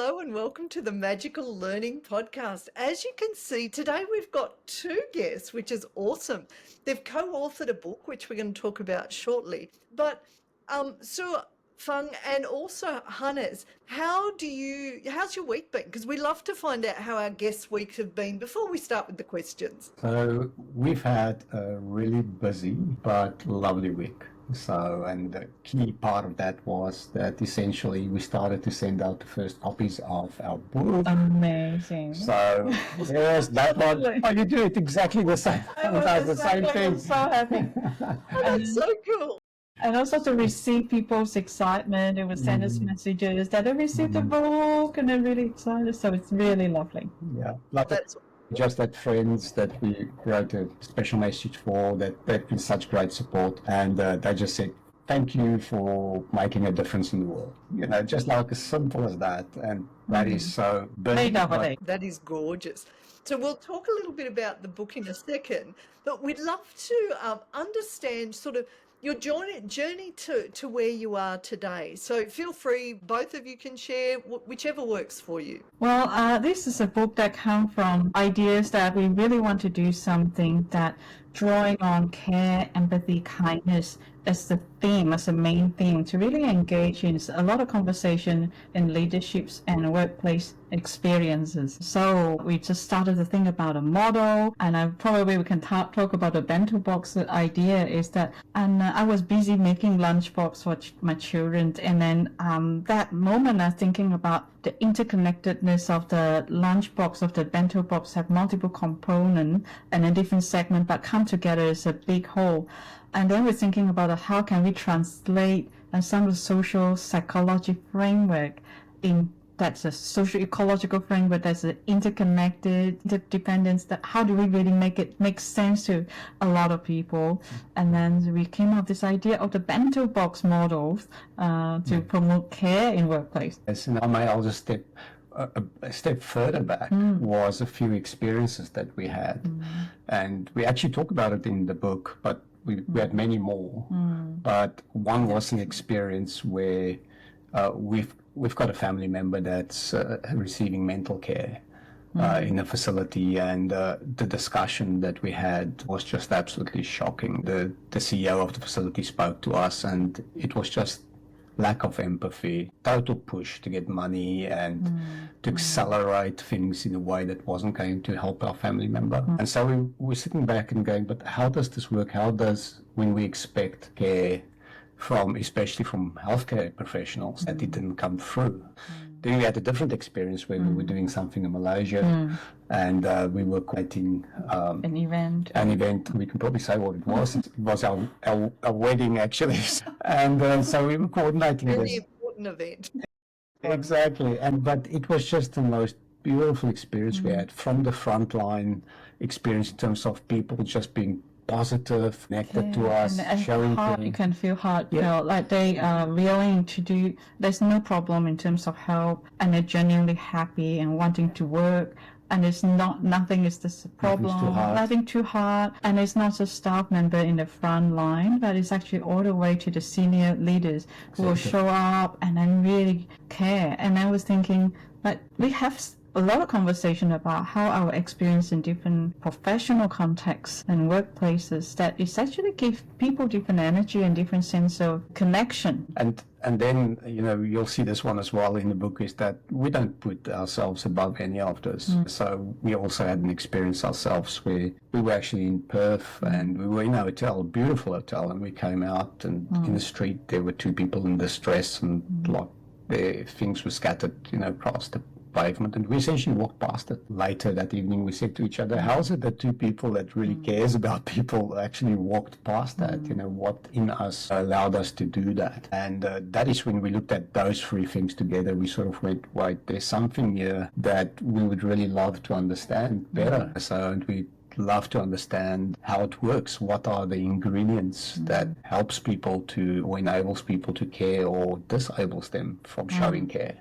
Hello and welcome to the Magical Learning Podcast. As you can see, today we've got two guests, which is awesome. They've co-authored a book, which we're going to talk about shortly. But Siew Fang and also Hannes, how's your week been? Because we love to find out how our guests' weeks have been before we start with the questions. So we've had a really busy but lovely week. And the key part of that was that essentially we started to send out the first copies of our book. Amazing. So yes, that one. Oh, you do it exactly the same. The same thing. I'm so happy. That's so cool. And also to receive people's excitement, they would send us messages that they received the book and they're really excited. So it's really lovely. Yeah, just that friends that we wrote a special message for, they've been such great support, and they just said thank you for making a difference in the world. Just like as simple as that, and that is so big. That is gorgeous. So we'll talk a little bit about the book in a second, but we'd love to understand sort of your journey to where you are today. So feel free, both of you can share whichever works for you. Well, this is a book that comes from ideas that we really want to do something that drawing on care, empathy, kindness as the theme, as the main theme, to really engage in a lot of conversation in leaderships and workplace experiences. So we just started to think about a model, and probably we can talk about the Bento Box. The idea is that, and I was busy making lunchbox for my children, and then that moment I was thinking about the interconnectedness of the lunchbox of the Bento Box have multiple components and a different segment, but come together as a big whole. And then we're thinking about how can we translate some of the social psychology framework that's a social ecological framework, that's an interconnected interdependence, that how do we really make sense to a lot of people? And then we came up with this idea of the Bento Box models to promote care in workplace. Yes, and I'll just step a step further back. Was a few experiences that we had, and we actually talk about it in the book, but we had many more. But one was an experience where we've got a family member that's receiving mental care in a facility, and the discussion that we had was just absolutely shocking. The CEO of the facility spoke to us, and it was just lack of empathy, total push to get money and to accelerate things in a way that wasn't going to help our family member. And so we were sitting back and going, but how does this work? How does, when we expect care especially from healthcare professionals, that it didn't come through? Then we had a different experience where we were doing something in Malaysia, and we were creating an event. We can probably say what it was. It was our wedding, actually. And so we were coordinating Really this. important event. Exactly. But it was just the most beautiful experience we had, from the frontline experience in terms of people just being positive, connected to us, and showing you can feel heartfelt, like they are willing to do, there's no problem in terms of help, and they're genuinely happy and wanting to work, and it's nothing is the problem, nothing too hard, and it's not a staff member in the front line, but it's actually all the way to the senior leaders who will show up and then really care. And I was thinking, like, we have a lot of conversation about how our experience in different professional contexts and workplaces, that it actually gives people different energy and different sense of connection. And then, you'll see this one as well in the book, is that we don't put ourselves above any of this. So we also had an experience ourselves where we were actually in Perth, and we were in a hotel, a beautiful hotel, and we came out, and in the street there were two people in distress, and like their things were scattered, across the pavement, and we essentially walked past it. Later that evening we said to each other, how is it that two people that really cares about people actually walked past that? What in us allowed us to do that? And that is when we looked at those three things together, we sort of went, wait, there's something here that we would really love to understand better. So, and we love to understand how it works. What are the ingredients that helps people to, or enables people to care, or disables them from showing care?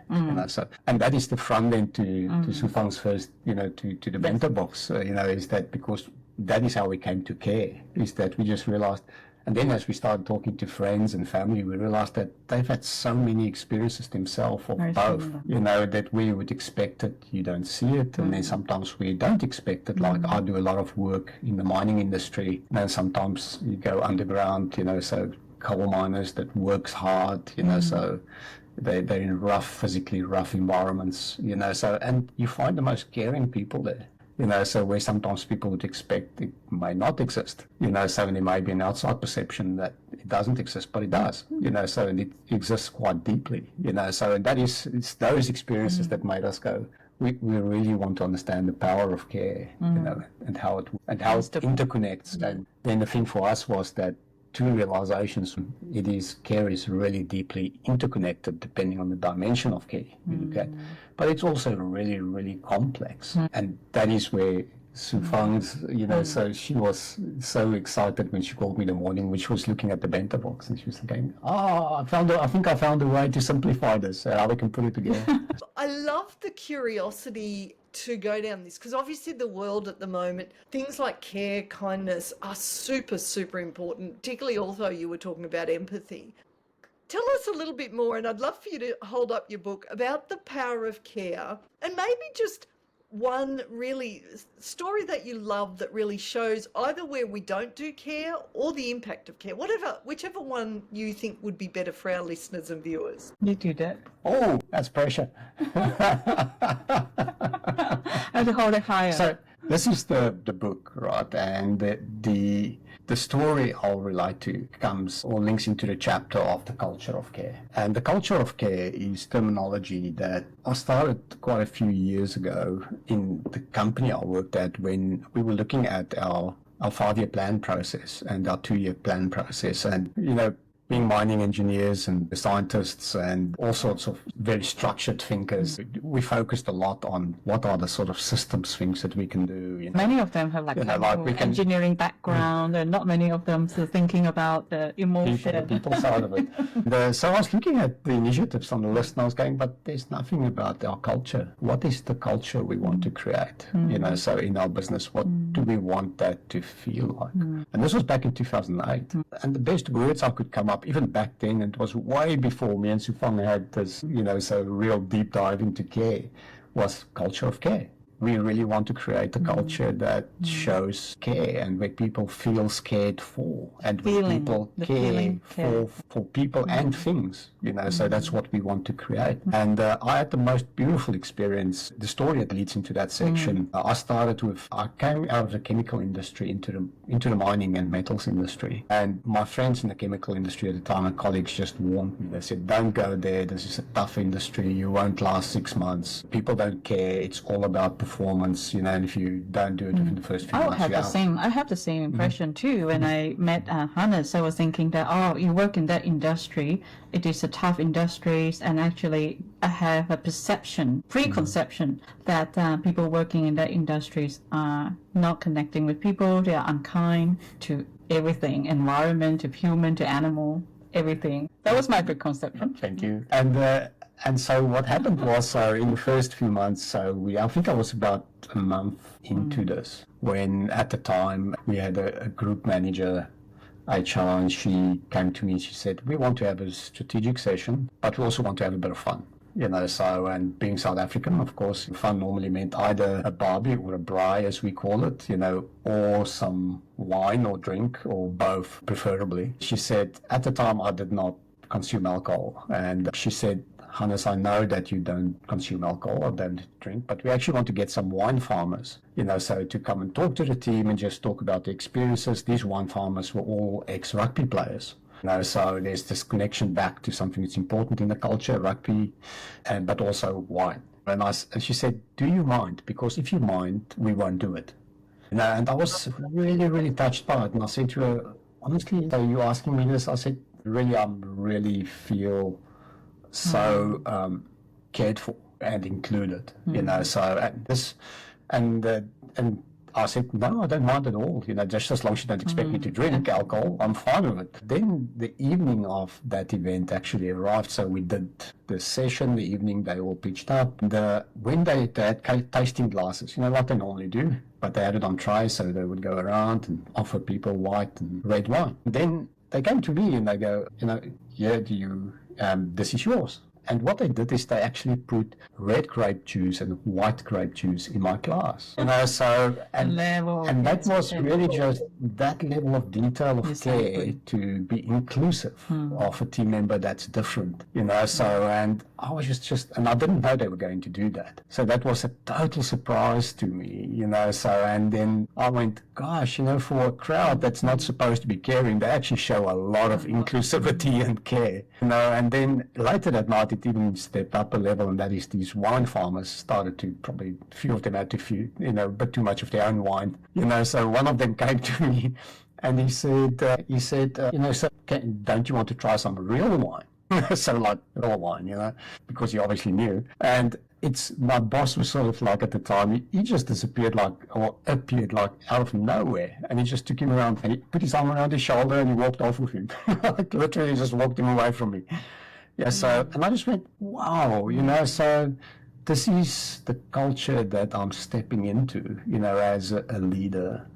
So, and that is the front end to Siew Fang's first, to the Bento Box. Is that because that is how we came to care? Is that we just realized, And then as we started talking to friends and family, we realized that they've had so many experiences themselves of Very both, similar. you know, that we would expect it, you don't see it. And then sometimes we don't expect it. Like I do a lot of work in the mining industry. And sometimes you go underground, you know, so coal miners that works hard, you know, so they're in physically rough environments, you know, so, and you find the most caring people there. You know, so where sometimes people would expect it may not exist, you know, so there may be an outside perception that it doesn't exist, but it does, you know, so and it exists quite deeply, you know, so that is, it's those experiences that made us go, we really want to understand the power of care, you know, and how it interconnects. And then the thing for us was that two realizations. Care is really deeply interconnected depending on the dimension of care you look at. But it's also really, really complex. And that is where Siew Fang's, you know, so she was so excited when she called me in the morning when she was looking at the Bento Box, and she was thinking, I think I found a way to simplify this, how we can put it together. I love the curiosity to go down this, because obviously the world at the moment, things like care, kindness are super, super important, particularly although you were talking about empathy. Tell us a little bit more, and I'd love for you to hold up your book, about the power of care, and maybe just one really story that you love that really shows either where we don't do care or the impact of care, whichever one you think would be better for our listeners and viewers. You do that. Oh, that's pressure. I have to hold it higher. So this is the book, right? And the story I'll relate to comes or links into the chapter of the culture of care. And the culture of care is terminology that I started quite a few years ago in the company I worked at when we were looking at our 5-year plan process and our 2-year plan process. And, you know, being mining engineers and scientists and all sorts of very structured thinkers, we focused a lot on what are the sort of systems things that we can do. You know? Many of them have engineering background, and not many of them are thinking about the emotion. People side of it. So I was looking at the initiatives on the list and I was going, but there's nothing about our culture. What is the culture we want to create? You know, so in our business, what do we want that to feel like? And this was back in 2008. And the best words I could come up, even back then, it was way before me and Siew Fang had this, you know, so real deep dive into care, was culture of care. We really want to create a culture that shows care and where people feel cared for and where people care for people and things, you know, so that's what we want to create. And I had the most beautiful experience. The story that leads into that section, I came out of the chemical industry into the mining and metals industry. And my friends in the chemical industry at the time and colleagues just warned me. They said, don't go there. This is a tough industry. You won't last 6 months. People don't care. It's all about performance, you know, and if you don't do it within the first few months, I have the same impression too. When I met Hannes, I was thinking that, you work in that industry, it is a tough industry, and actually I have a preconception that people working in that industries are not connecting with people, they are unkind to everything, environment, to human, to animal, everything. That was my preconception. Thank you. And so what happened was, in the first few months, I think I was about a month into this, when at the time we had a group manager, HR, and she came to me and she said, we want to have a strategic session, but we also want to have a bit of fun. You know, so, and being South African, of course, fun normally meant either a barbie or a braai, as we call it, you know, or some wine or drink, or both, preferably. She said, at the time, I did not consume alcohol. And she said, Hannes, I know that you don't consume alcohol or don't drink, but we actually want to get some wine farmers, you know, so to come and talk to the team and just talk about the experiences. These wine farmers were all ex-rugby players. You know, so there's this connection back to something that's important in the culture, rugby, but also wine. And she said, do you mind? Because if you mind, we won't do it. You know, and I was really, really touched by it. And I said to her, honestly, are you asking me this? I said, really, I really feel so cared for and included, you know, so and I said, no, I don't mind at all, you know, just as long as you don't expect me to drink alcohol, I'm fine with it. Then the evening of that event actually arrived, so we did the session, the evening they all pitched up. When they had tasting glasses, you know, what they normally do, but they had it on trays, so they would go around and offer people white and red wine. Then they came to me and they go, here, this is yours. And what they did is they actually put red grape juice and white grape juice in my class. So and that was really just that level of detail of care to be inclusive of a team member that's different. So and I was just and I didn't know they were going to do that. So that was a total surprise to me. So and then I went, gosh, for a crowd that's not supposed to be caring, they actually show a lot of inclusivity and care. And then later that night it even stepped up a level, and that is these wine farmers started to, probably a few of them had a bit too much of their own wine. So one of them came to me and he said, so don't you want to try some real wine? So like real wine, because he obviously knew. And my boss was sort of like, at the time, he just appeared like out of nowhere, and he just took him around and he put his arm around his shoulder and he walked off with him. Like literally just walked him away from me. Yeah, so, and I just went, wow, so this is the culture that I'm stepping into, as a leader.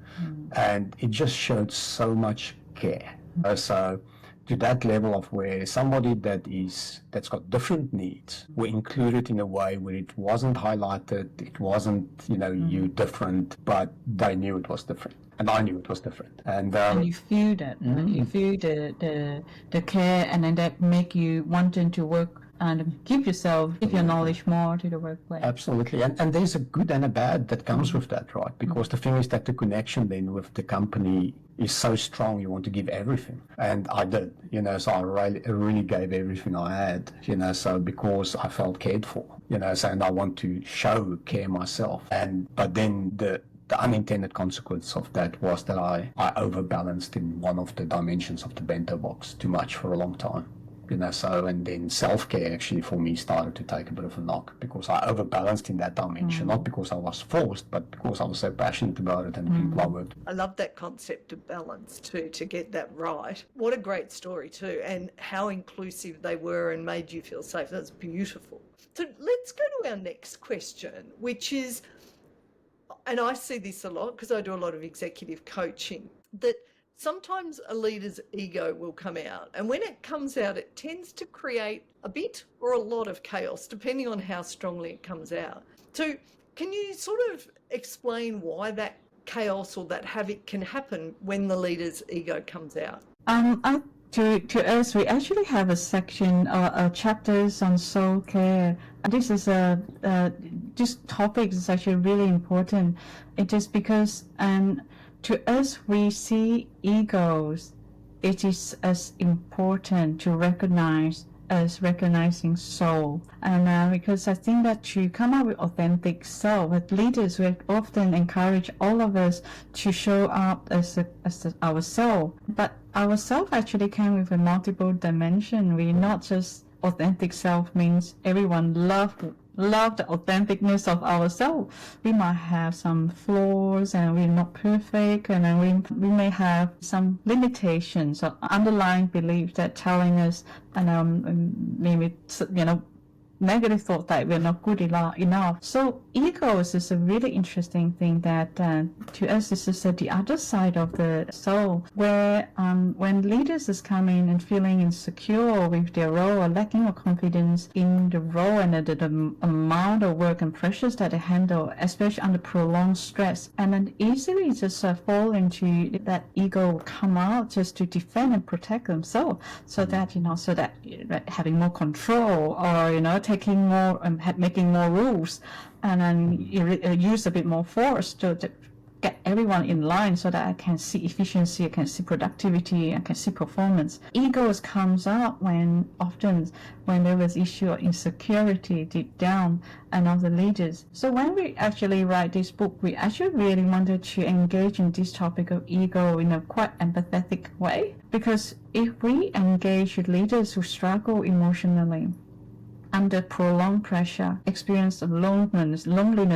And it just showed so much care. So to that level of where somebody that's got different needs were included in a way where it wasn't highlighted, it wasn't, you different, but they knew it was different. And I knew it was different. And you feel that. You feel the care, and then that make you wanting to work and give your knowledge more to the workplace. Absolutely. And there's a good and a bad that comes with that, right? Because the thing is that the connection then with the company is so strong, you want to give everything. And I did, so I really gave everything I had, so because I felt cared for, so, and I want to show care myself. But then the unintended consequence of that was that I overbalanced in one of the dimensions of the bento box too much for a long time. So, and then self-care actually for me started to take a bit of a knock because I overbalanced in that dimension, not because I was forced, but because I was so passionate about it and people I worked. I love that concept of balance too, to get that right. What a great story too, and how inclusive they were and made you feel safe. That's beautiful. So let's go to our next question, which is, and I see this a lot because I do a lot of executive coaching, that sometimes a leader's ego will come out, and when it comes out, it tends to create a bit or a lot of chaos, depending on how strongly it comes out. So can you sort of explain why that chaos or that havoc can happen when the leader's ego comes out? To us, we actually have a section, chapters on soul care. This is this topic is actually really important. It is because, to us, we see egos. It is as important to recognize as recognizing soul. And because I think that to come up with authentic self, as leaders, we often encourage all of us to show up as our soul. But our self actually came with a multiple dimension. We're not just authentic self means everyone love the authenticness of ourselves. We might have some flaws and we're not perfect, and then we may have some limitations or underlying beliefs that telling us, and maybe negative thought that we're not good enough. So egos is a really interesting thing that to us this is the other side of the soul, where when leaders is coming and feeling insecure with their role or lacking of confidence in the role and the amount of work and pressures that they handle, especially under prolonged stress, and then easily just fall into that ego will come out just to defend and protect themselves, so that having more control or taking more making more rules, and then use a bit more force to get everyone in line so that I can see efficiency, I can see productivity, I can see performance. Egos comes out often when there was issue of insecurity deep down and of the leaders. So when we actually write this book, we actually really wanted to engage in this topic of ego in a quite empathetic way, because if we engage with leaders who struggle emotionally, under prolonged pressure, experience of loneliness.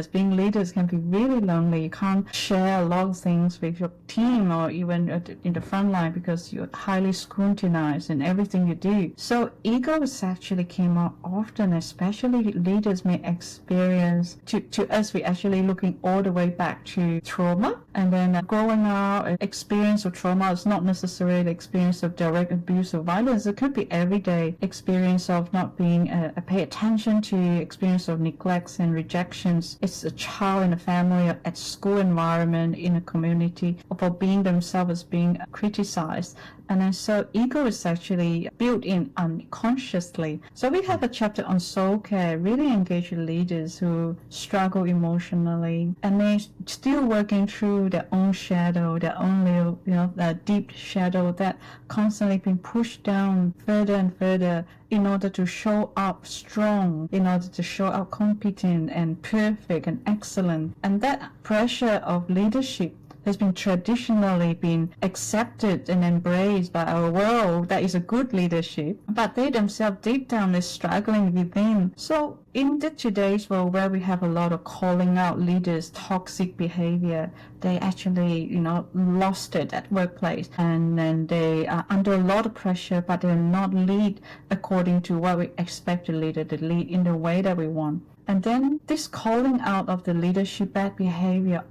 Being leaders can be really lonely. You can't share a lot of things with your team or even in the front line because you're highly scrutinized in everything you do. So egos actually came up often, especially leaders may experience. To us, we're actually looking all the way back to trauma, and then growing up, experience of trauma is not necessarily the experience of direct abuse or violence. It could be everyday experience of not being pay attention to, experience of neglects and rejections. It's a child in a family, at school environment, in a community, for being themselves as being criticized. And then so ego is actually built in unconsciously. So we have a chapter on soul care, really engage leaders who struggle emotionally and they're still working through their own shadow, their own little, the deep shadow that constantly being pushed down further and further in order to show up strong, in order to show up competent and perfect and excellent. And that pressure of leadership has been traditionally been accepted and embraced by our world. That is a good leadership, but they themselves deep down is struggling within. So in today's world where we have a lot of calling out leaders, toxic behavior, they actually, lost it at workplace, and then they are under a lot of pressure, but they're not lead according to what we expect a leader to lead in the way that we want. And then this calling out of the leadership bad behavior,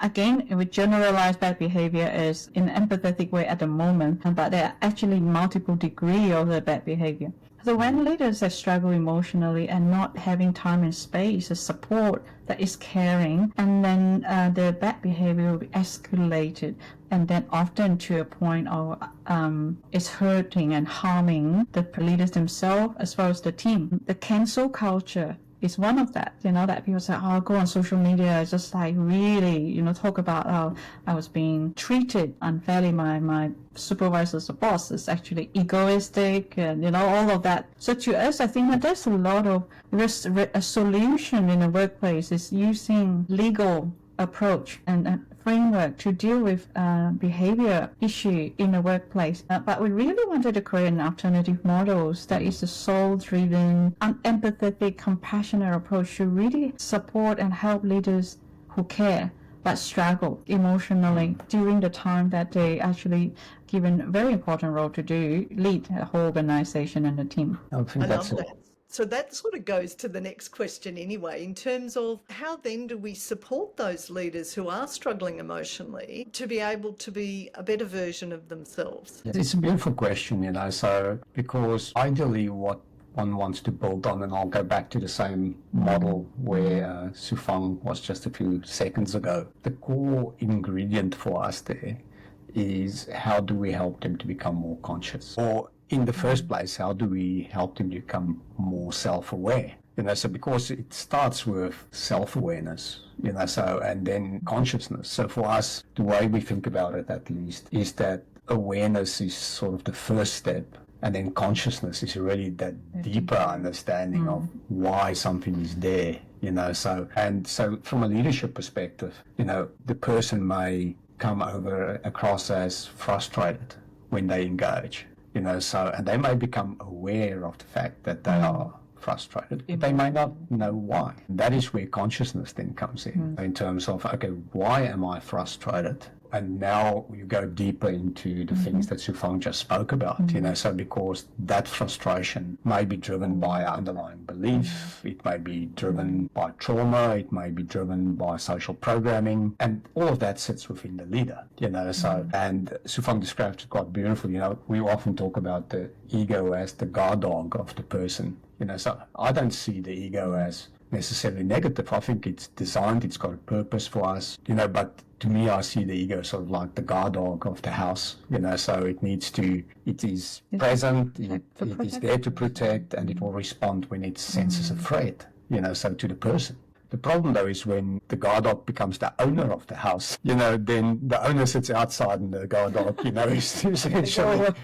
again, we generalize bad behavior as in an empathetic way at the moment, but there are actually multiple degrees of the bad behavior. So when leaders that struggle emotionally and not having time and space, a support that is caring, and then the bad behavior will be escalated, and then often to a point of it's hurting and harming the leaders themselves as well as the team. The cancel culture is one of that, that people say, oh, go on social media, just like really, talk about how I was being treated unfairly. My supervisors or boss is actually egoistic and, all of that. So to us, I think that there's a lot of a solution in the workplace is using legal approach and framework to deal with behavior issue in the workplace. But we really wanted to create an alternative model that is a soul-driven, empathetic, compassionate approach to really support and help leaders who care but struggle emotionally during the time that they actually given a very important role to lead the whole organization and the team. I think I that's love that. So that sort of goes to the next question anyway, in terms of how then do we support those leaders who are struggling emotionally to be able to be a better version of themselves? It's a beautiful question, so because ideally what one wants to build on, and I'll go back to the same model where Siew Fang was just a few seconds ago. The core ingredient for us there is how do we help them to become more conscious? Or in the first place, how do we help them become more self-aware? So because it starts with self-awareness, and then consciousness. So for us, the way we think about it at least is that awareness is sort of the first step, and then consciousness is really that deeper understanding of why something is there, So from a leadership perspective, the person may come across as frustrated when they engage. And they may become aware of the fact that they are frustrated, but they may not know why. That is where consciousness then comes in terms of, okay, why am I frustrated? And now you go deeper into the things that Siew Fang just spoke about, so because that frustration may be driven by underlying belief, it may be driven by trauma, it may be driven by social programming, and all of that sits within the leader, and Siew Fang describes it quite beautifully. We often talk about the ego as the guard dog of the person, so I don't see the ego as necessarily negative. I think it's designed, it's got a purpose for us, but to me, I see the ego sort of like the guard dog of the house, so it is present, it is there to protect, and it will respond when it senses a threat, so to the person. The problem, though, is when the guard dog becomes the owner of the house, then the owner sits outside and the guard dog, is essentially,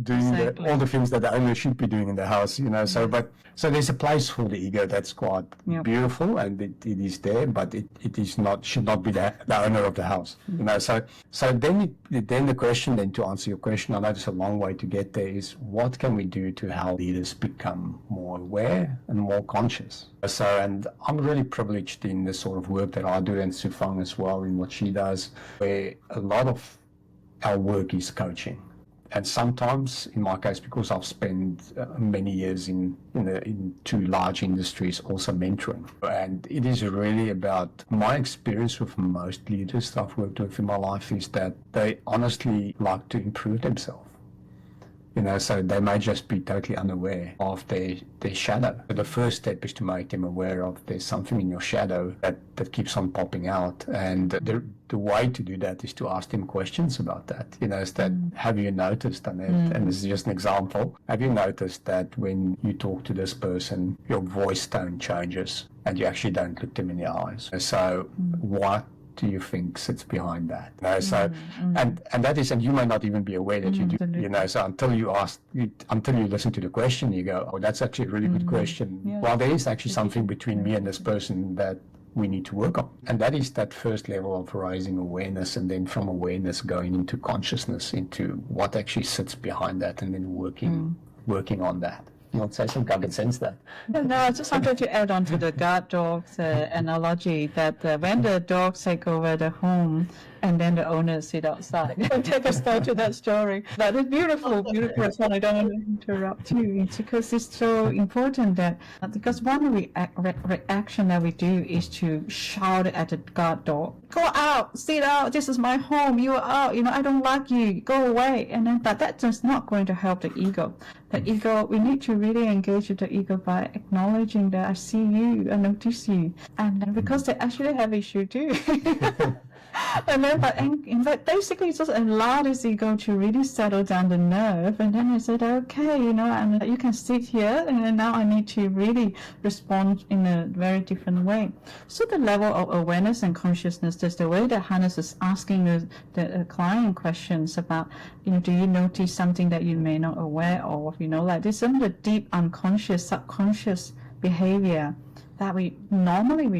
doing exactly. all the things that the owner should be doing in the house, So there's a place for the ego that's quite beautiful, and it is there, but it is not, should not be the owner of the house, So then the question, then to answer your question, I know it's a long way to get there, is what can we do to help leaders become more aware and more conscious? And I'm really privileged in the sort of work that I do, and Siew Fang as well in what she does, where a lot of our work is coaching. And sometimes, in my case, because I've spent many years in two large industries, also mentoring. And it is really about my experience with most leaders that I've worked with in my life is that they honestly like to improve themselves. So they may just be totally unaware of their shadow. But the first step is to make them aware of there's something in your shadow that keeps on popping out. And the way to do that is to ask them questions about that. Is that, have you noticed, Danette, and this is just an example, have you noticed that when you talk to this person, your voice tone changes and you actually don't look them in the eyes? So what do you think sits behind that? And that is, and you may not even be aware that you do, so until you listen to the question, you go, oh, that's actually a really good question. Well, there is actually something between me and this person that we need to work on. And that is that first level of raising awareness, and then from awareness going into consciousness, into what actually sits behind that, and then working on that. You want to say something? I can sense that. No, I just wanted to add on to the guard dog's analogy that when the dogs take over the home and then the owners sit outside. Take us back to that story. That is beautiful. So I don't want to interrupt you. It's because it's so important that, because one reaction that we do is to shout at the guard dog, go out, sit out, this is my home, you are out, I don't like you, go away. But that's just not going to help the ego. The ego, we need to really engage with the ego by acknowledging that I see you, I notice you. And because they actually have issue too. But basically it's just allow this ego to really settle down the nerve, and then I said, okay, and you can sit here, and then now I need to really respond in a very different way. So the level of awareness and consciousness is the way that Hannes is asking the client questions about, do you notice something that you may not aware of, like this, some of the deep unconscious, subconscious behavior that we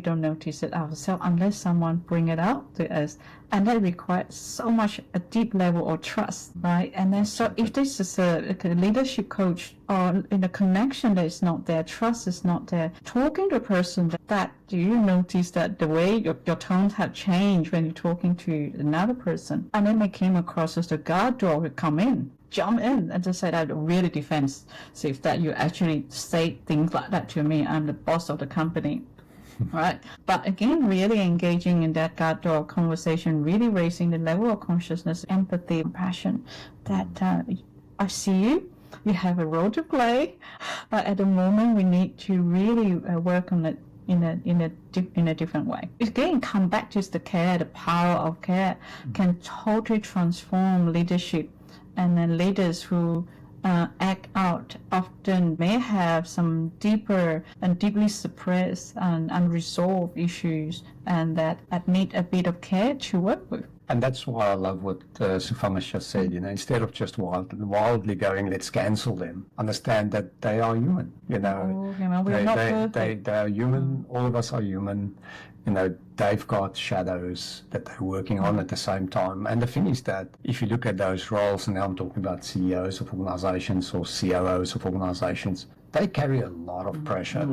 don't notice it ourselves unless someone bring it out to us, and that requires so much a deep level of trust, right? And then so if this is a leadership coach, or in a connection that is not there, trust is not there, talking to a person that do you notice that the way your tones have changed when you're talking to another person, and then they came across as the guard dog would come in, jump in and just say that really defensive, that you actually say things like that to me, I'm the boss of the company, right? But again, really engaging in that guard dog conversation, really raising the level of consciousness, empathy, compassion, that I see you, you have a role to play, but at the moment we need to really work on it in a different way. Again, come back to the care, the power of care can totally transform leadership. And then leaders who act out often may have some deeper and deeply suppressed and unresolved issues, and that need a bit of care to work with. And that's why I love what Siew Fang has just said, instead of just wildly going, let's cancel them, understand that they are human, we're not perfect. They are human, all of us are human, they've got shadows that they're working on at the same time. And the thing is that if you look at those roles, and now I'm talking about CEOs of organizations or COOs of organizations, they carry a lot of pressure,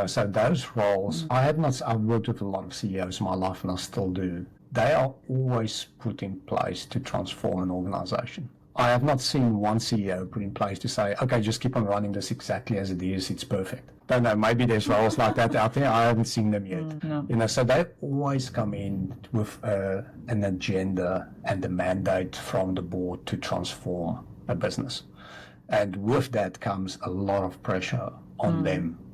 so those roles, I've worked with a lot of CEOs in my life, and I still do. They are always put in place to transform an organization. I have not seen one CEO put in place to say, okay, just keep on running this exactly as it is, it's perfect. Don't know, maybe there's roles like that out there, I haven't seen them yet. No. So they always come in with an agenda and a mandate from the board to transform a business. And with that comes a lot of pressure on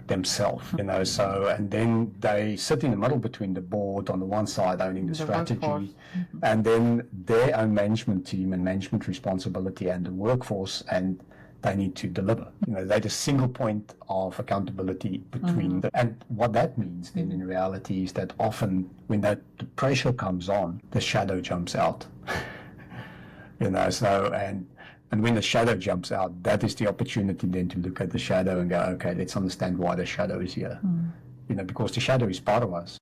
themselves, and then they sit in the middle between the board on the one side owning the strategy, and then their own management team and management responsibility and the workforce, and they need to deliver. They're the single point of accountability between them. And what that means then in reality is that often when the pressure comes on, the shadow jumps out. And when the shadow jumps out, that is the opportunity then to look at the shadow and go, okay, let's understand why the shadow is here. Because the shadow is part of us.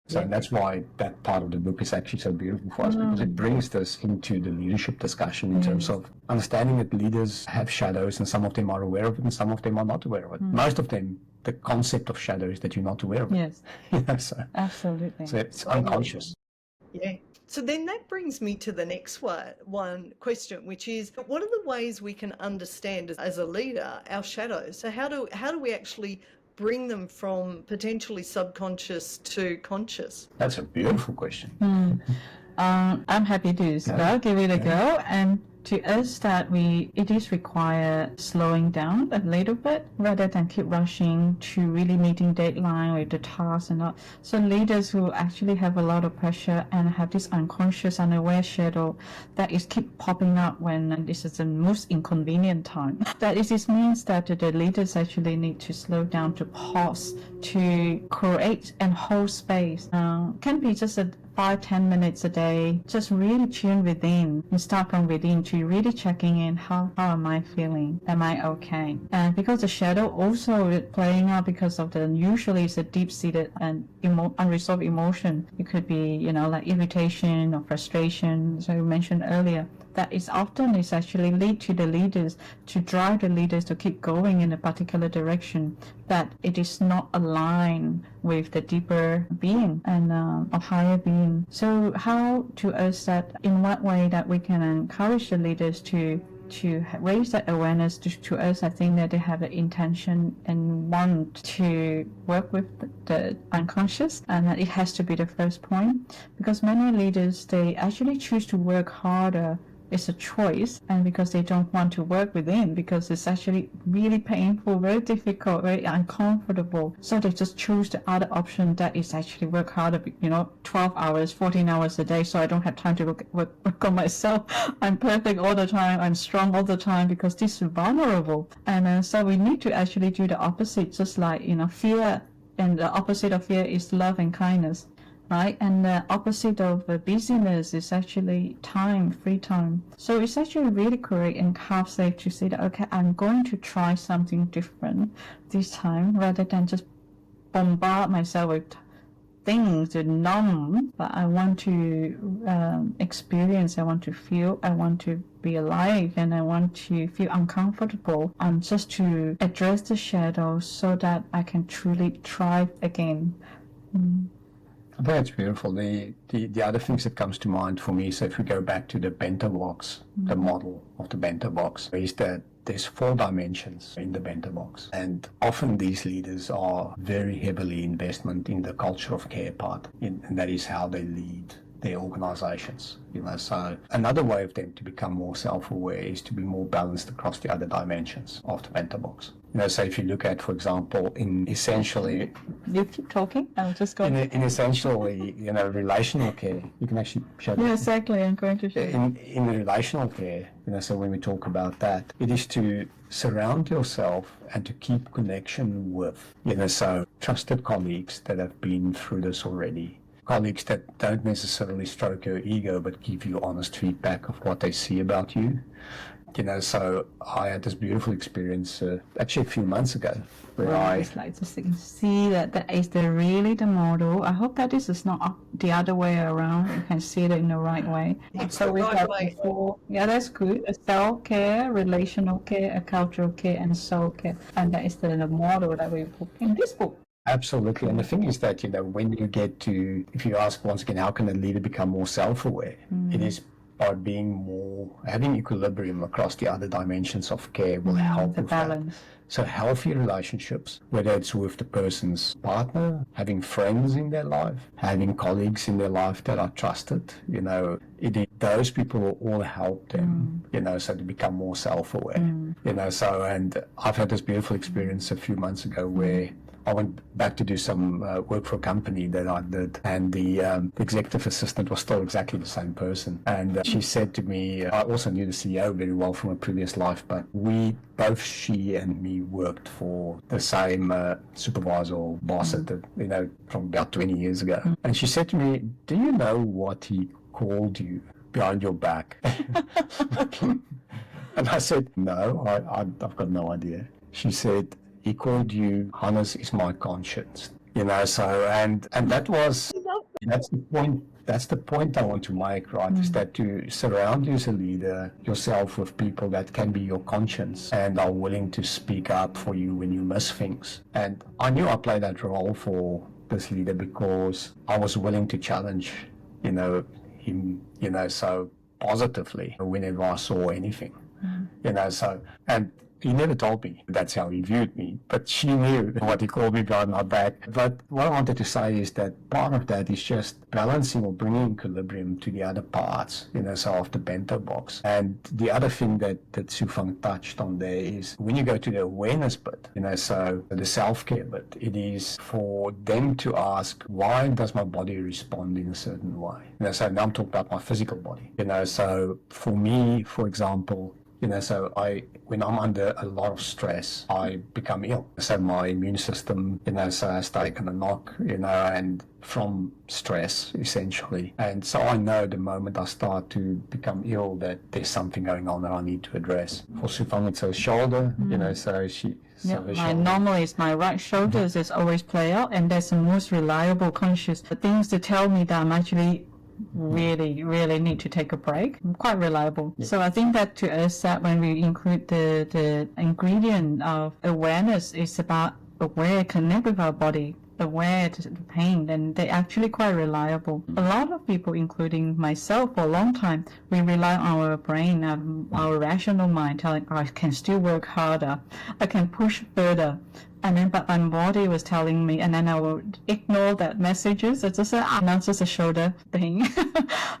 So that's why that part of the book is actually so beautiful for us, because it brings this into the leadership discussion in terms of understanding that leaders have shadows, and some of them are aware of it and some of them are not aware of it. Most of them, the concept of shadow is that you're not aware of it. Yes. Absolutely. So it's unconscious. Yeah. So then that brings me to the next one question, which is, what are the ways we can understand as a leader our shadows? So how do we actually bring them from potentially subconscious to conscious? That's a beautiful question. I'm happy to give it a go. And to us it is require slowing down a little bit rather than keep rushing to really meeting deadline with the tasks and all. So leaders who actually have a lot of pressure and have this unconscious, unaware shadow that is keep popping up when this is the most inconvenient time. This means that the leaders actually need to slow down, to pause, to create and hold space. Can be just 5-10 minutes a day, just really tune within and start from within to really checking in, how am I feeling? Am I okay? And because the shadow also playing out because of usually it's a deep-seated and unresolved emotion. It could be, like irritation or frustration, so you mentioned earlier. That is often actually lead to the leaders, to drive the leaders to keep going in a particular direction, that it is not aligned with the deeper being and a higher being. So how to us that in what way that we can encourage the leaders to raise that awareness to us? I think that they have the intention and want to work with the unconscious, and that it has to be the first point, because many leaders, they actually choose to work harder. It's a choice, and because they don't want to work within, because it's actually really painful, very difficult, very uncomfortable, so they just choose the other option that is actually work harder, 12 hours, 14 hours a day, so I don't have time to work on myself. I'm perfect all the time, I'm strong all the time, because this is vulnerable. And so we need to actually do the opposite, just like fear, and the opposite of fear is love and kindness. Right, and the opposite of busyness is actually time, free time. So it's actually really correct and half safe to say that, okay, I'm going to try something different this time, rather than just bombard myself with things to numb. But I want to experience, I want to feel, I want to be alive, and I want to feel uncomfortable, just to address the shadows so that I can truly thrive again. I think it's beautiful. The other things that comes to mind for me, so if we go back to the Bento Box, the model of the Bento Box, is that there's 4 dimensions in the Bento Box. And often these leaders are very heavily investment in the culture of care part, and that is how they lead their organizations. So another way of them to become more self-aware is to be more balanced across the other dimensions of the Bento Box. So if you look at, for example, in essentially... You keep talking, I'll just go... In essentially, relational care, you can actually show that. Yeah, exactly, I'm going to show you. In relational care, so when we talk about that, it is to surround yourself and to keep connection with, so trusted colleagues that have been through this already. Colleagues that don't necessarily stroke your ego, but give you honest feedback of what they see about you. So I had this beautiful experience actually a few months ago where It's like just you can see that is really the model. I hope that this is not the other way around. You can see it in the right way. It's so the we right have way. 4. Yeah, that's good. A self-care, relational care, a cultural care, and soul care. And that is the model that we put in this book. Absolutely. And the thing is that, when you get to, if you ask once again, how can a leader become more self-aware? It is by having equilibrium across the other dimensions of care will help with balance. That. So healthy relationships, whether it's with the person's partner, having friends in their life, having colleagues in their life that are trusted, those people will all help them, so to become more self-aware, so, and I've had this beautiful experience a few months ago where I went back to do some work for a company that I did, and the executive assistant was still exactly the same person. And she said to me, I also knew the CEO very well from a previous life, but both she and me worked for the same supervisor or boss at the, from about 20 years ago. And she said to me, do you know what he called you behind your back? And I said, no, I've got no idea. She said, he called you, Hannes is my conscience. So, and that's the point I want to make, right? Is that to surround you as a leader, yourself with people that can be your conscience and are willing to speak up for you when you miss things. And I knew I played that role for this leader because I was willing to challenge, him, so positively whenever I saw anything. So, and he never told me that's how he viewed me, but she knew what he called me behind my back. But what I wanted to say is that part of that is just balancing or bringing equilibrium to the other parts, so of the bento box. And the other thing that Siew Fang touched on there is when you go to the awareness bit, so the self-care bit, it is for them to ask, why does my body respond in a certain way? So now I'm talking about my physical body, so for me, for example, so when I'm under a lot of stress, I become ill. So my immune system, so has taken a knock, and from stress, essentially. And so I know the moment I start to become ill that there's something going on that I need to address. For Siew Fang, it's her shoulder, so she... Normally it's my right shoulder is always play out, and that's the most reliable conscious things to tell me that I'm actually really need to take a break. I'm quite reliable. So I think that to us that when we include the ingredient of awareness, is about aware, connect with our body, aware to the pain, then they're actually quite reliable. A lot of people, including myself for a long time, we rely on our brain, our rational mind telling, I can still work harder, I can push further. And then, but my body was telling me, and then I would ignore that messages. It's just not just a shoulder thing.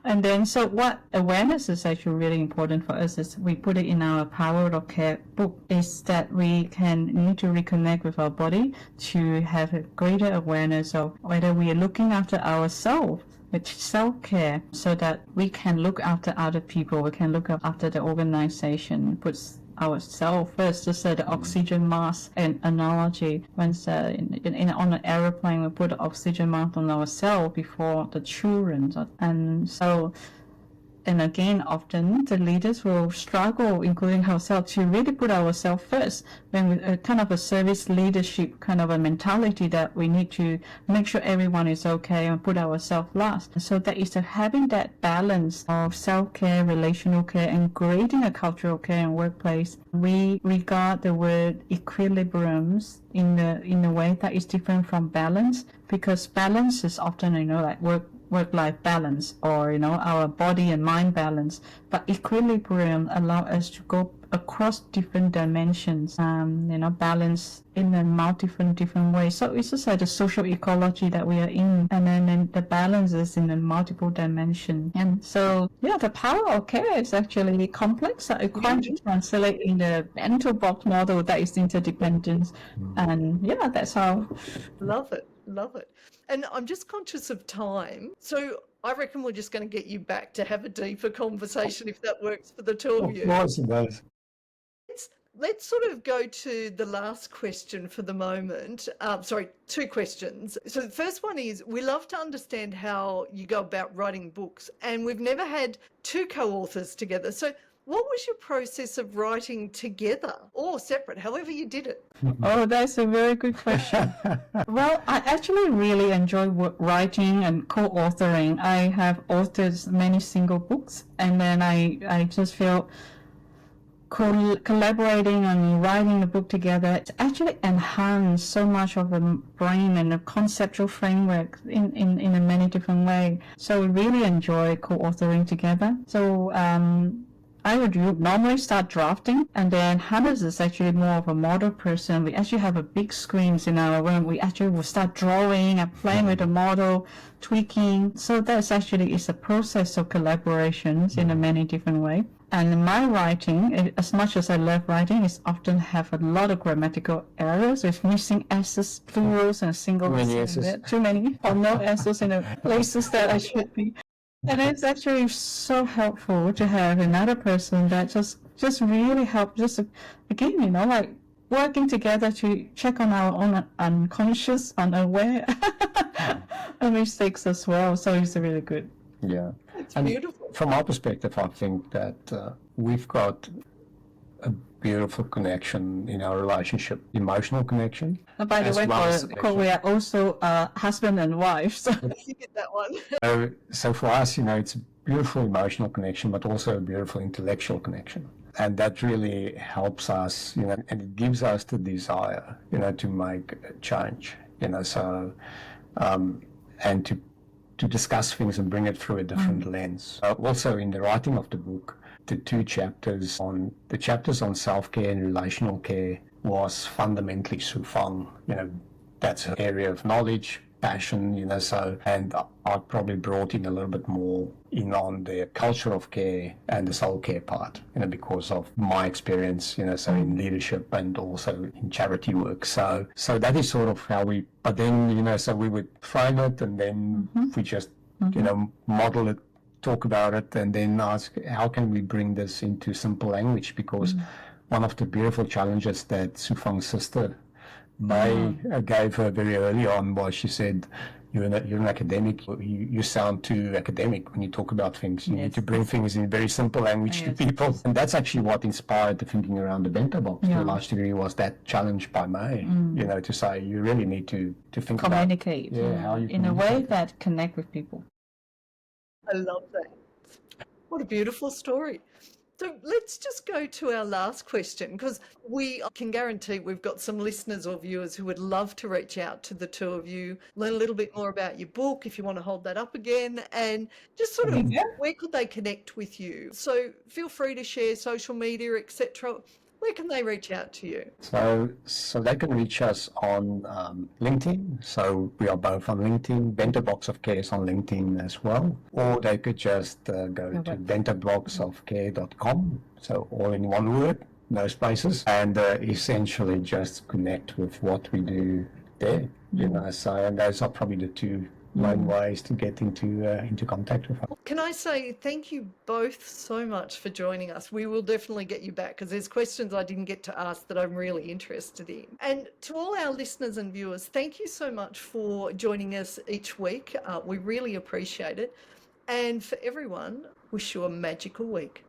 And then, so what awareness is actually really important for us is we put it in our Power of Care book, is that we need to reconnect with our body to have a greater awareness of whether we are looking after ourselves, with self-care, so that we can look after other people, we can look after the organization, puts ourselves first. Just the oxygen mask and analogy, when on an aeroplane we put the oxygen mask on ourselves before the children. And so, and again, often the leaders will struggle, including ourselves, to really put ourselves first, when we kind of a service leadership kind of a mentality that we need to make sure everyone is okay and put ourselves last. So that is having that balance of self-care, relational care, and creating a cultural care and workplace. We regard the word equilibriums in a way that is different from balance, because balance is often, like work-life balance, or our body and mind balance, but equilibrium allow us to go across different dimensions, balance in a different ways. So it's just like the social ecology that we are in, and then the balance is in a multiple dimension. And so the power of care is actually complex. I can't translate in the Bento Box model that is interdependence, and that's how. Love it. And I'm just conscious of time, so I reckon we're just going to get you back to have a deeper conversation, if that works for the two of you. Of course it does. Let's sort of go to the last question for the moment. Sorry, two questions. So the first one is, we love to understand how you go about writing books, and we've never had two co-authors together. So what was your process of writing together or separate, however you did it? Oh, that's a very good question. Well, I actually really enjoy writing and co-authoring. I have authored many single books, and then I just feel collaborating and writing the book together, it's actually enhanced so much of the brain and the conceptual framework in a many different ways. So we really enjoy co-authoring together. So I would normally start drafting, and then Hannes is actually more of a model person. We actually have a big screens in our room. We actually will start drawing and playing with the model, tweaking. So that's actually is a process of collaborations in a many different ways. And my writing, as much as I love writing, is often have a lot of grammatical errors with missing s's, plurals, and single Too many s's in S's. there. Too many, or no s's in the places that I should be. And it's actually so helpful to have another person that just really help, just again, like working together to check on our own unconscious, unaware mistakes as well. So it's really good. Yeah. It's And beautiful. from our perspective, I think that we've got a beautiful connection in our relationship, emotional connection. By the as way, well as we are also husband and wife. So You get that one. So for us, it's a beautiful emotional connection, but also a beautiful intellectual connection. And that really helps us, and it gives us the desire, to make a change, so, and to discuss things and bring it through a different lens. Also in the writing of the book, the chapters on self-care and relational care was fundamentally Siew Fang. That's an area of knowledge, passion, so, and I probably brought in a little bit more in on the culture of care and the soul care part, because of my experience, so in leadership and also in charity work. So that is sort of how but then, so we would frame it and then we just, model it, talk about it, and then ask, how can we bring this into simple language? Because one of the beautiful challenges that Siew Fang's sister May gave her very early on was, she said, you're an academic, you sound too academic when you talk about things. You need to bring things in very simple language to people. And that's actually what inspired the thinking around the Bento Box to a large degree, was that challenge by May, to say you really need to think communicate about how you in a way that connect with people. I love that. What a beautiful story. So let's just go to our last question, because we can guarantee we've got some listeners or viewers who would love to reach out to the two of you, learn a little bit more about your book, if you want to hold that up again, and just sort of where could they connect with you? So feel free to share social media, etc. Where can they reach out to you? So they can reach us on LinkedIn. So we are both on LinkedIn. Bento Box of Care is on LinkedIn as well. Or they could just go to bentoboxofcare.com. So all in one word, those places. And essentially just connect with what we do there. So, and those are probably the two main ways to get into contact with us. Can I say thank you both so much for joining us? We will definitely get you back, because there's questions I didn't get to ask that I'm really interested in. And to all our listeners and viewers, thank you so much for joining us each week. We really appreciate it. And for everyone, wish you a magical week.